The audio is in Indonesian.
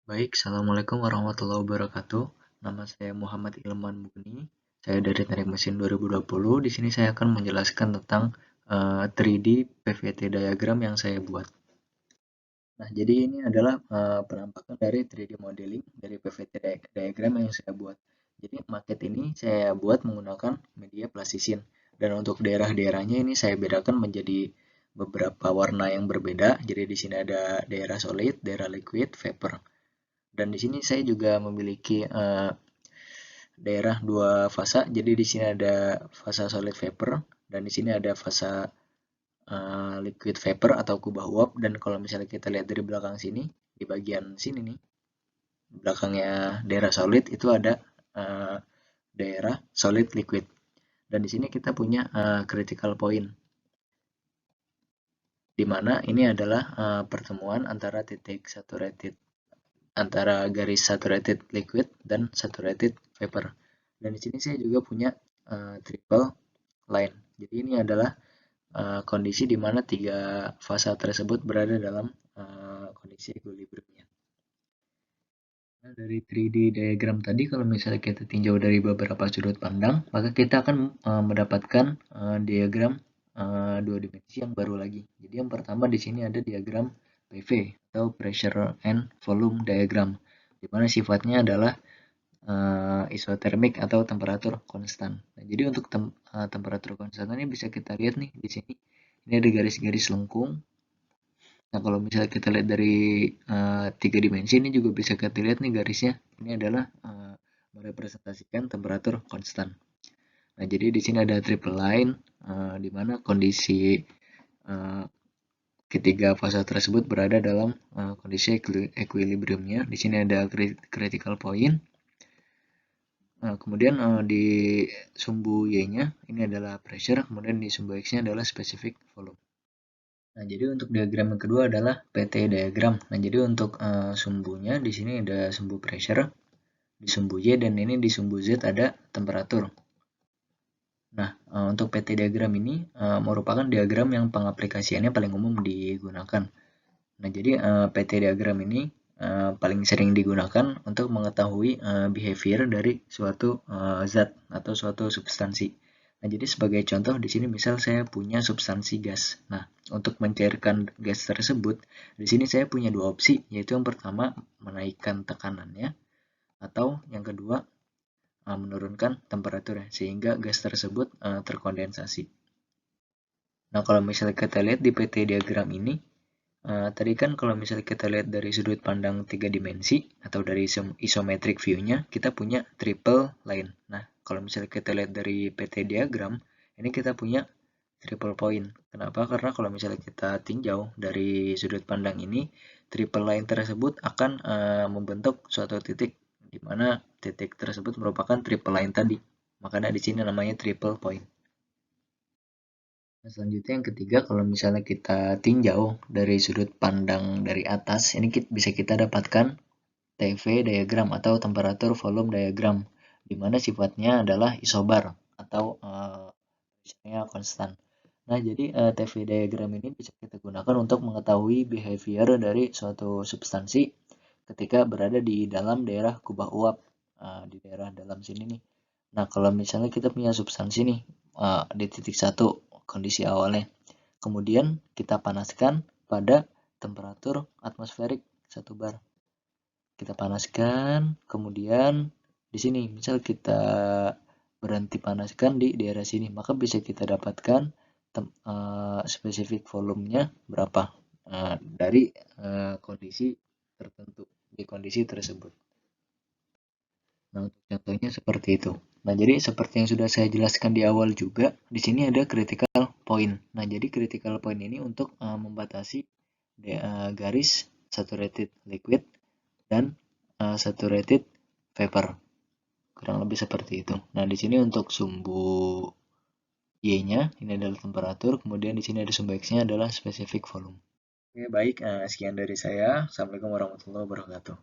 Baik, Assalamualaikum warahmatullahi wabarakatuh. Nama saya Muhammad Ilman Mugni. Saya dari Teknik Mesin 2020. Di sini saya akan menjelaskan tentang 3D PVT diagram yang saya buat. Nah, jadi ini adalah penampakan dari 3D modeling dari PVT diagram yang saya buat. Jadi maket ini saya buat menggunakan media plastician. Dan untuk daerah-daerahnya ini saya bedakan menjadi beberapa warna yang berbeda. Jadi di sini ada daerah solid, daerah liquid, vapor. Dan di sini saya juga memiliki daerah dua fasa. Jadi di sini ada fasa solid vapor dan di sini ada fasa liquid vapor atau kubah uap. Dan kalau misalnya kita lihat dari belakang sini, di bagian sini nih, belakangnya daerah solid itu ada daerah solid liquid. Dan di sini kita punya critical point, di mana ini adalah pertemuan antara titik saturated antara garis saturated liquid dan saturated vapor. Dan di sini saya juga punya triple line. Jadi ini adalah kondisi di mana tiga fasa tersebut berada dalam kondisi equilibriumnya. Nah, dari 3D diagram tadi, kalau misalnya kita tinjau dari beberapa sudut pandang, maka kita akan mendapatkan diagram dua dimensi yang baru lagi. Jadi yang pertama di sini ada diagram PV atau pressure and volume diagram, di mana sifatnya adalah isotermik atau temperatur konstan. Nah, jadi untuk temperatur konstan ini bisa kita lihat nih di sini. Ini ada garis-garis lengkung. Nah, kalau misalnya kita lihat dari tiga dimensi ini juga bisa kita lihat nih garisnya. Ini adalah merepresentasikan temperatur konstan. Nah, jadi di sini ada triple line di mana kondisi ketiga fase tersebut berada dalam kondisi equilibriumnya. Di sini ada critical point. Kemudian di sumbu Y-nya ini adalah pressure, kemudian di sumbu X-nya adalah specific volume. Nah, jadi untuk diagram yang kedua adalah PT diagram. Nah, jadi untuk sumbunya di sini ada sumbu pressure, di sumbu Y, dan ini di sumbu Z ada temperatur. Nah, untuk PT diagram ini merupakan diagram yang pengaplikasiannya paling umum digunakan. Nah, jadi PT diagram ini paling sering digunakan untuk mengetahui behavior dari suatu zat atau suatu substansi. Nah, jadi sebagai contoh di sini misal saya punya substansi gas. Nah, untuk mencairkan gas tersebut, di sini saya punya dua opsi, yaitu yang pertama menaikkan tekanannya atau yang kedua menurunkan temperaturnya sehingga gas tersebut terkondensasi. Nah, kalau misalnya kita lihat di PT diagram ini, tadi kan kalau misalnya kita lihat dari sudut pandang tiga dimensi atau dari isometric view-nya, kita punya triple line. Nah, kalau misalnya kita lihat dari PT diagram, ini kita punya triple point. Kenapa? Karena kalau misalnya kita tinjau dari sudut pandang ini, triple line tersebut akan membentuk suatu titik di mana titik tersebut merupakan triple line tadi. Makanya di sini namanya triple point. Nah, selanjutnya yang ketiga, kalau misalnya kita tinjau dari sudut pandang dari atas, ini bisa kita dapatkan TV diagram atau temperatur volume diagram, di mana sifatnya adalah isobar atau pressure-nya konstan. Nah, jadi TV diagram ini bisa kita gunakan untuk mengetahui behavior dari suatu substansi ketika berada di dalam daerah kubah uap, di daerah dalam sini nih. Nah, kalau misalnya kita punya substansi nih di titik satu kondisi awalnya, kemudian kita panaskan pada temperatur atmosferik 1 bar. Kita panaskan, kemudian di sini misal kita berhenti panaskan di daerah sini, maka bisa kita dapatkan spesifik volumenya berapa dari kondisi tertentu di kondisi tersebut. Nah, untuk contohnya seperti itu. Nah, jadi seperti yang sudah saya jelaskan di awal juga, di sini ada critical point. Nah, jadi critical point ini untuk membatasi garis saturated liquid dan saturated vapor. Kurang lebih seperti itu. Nah, di sini untuk sumbu Y-nya ini adalah temperatur, kemudian di sini ada sumbu X-nya adalah specific volume. Oke, baik. Sekian dari saya. Assalamualaikum warahmatullahi wabarakatuh.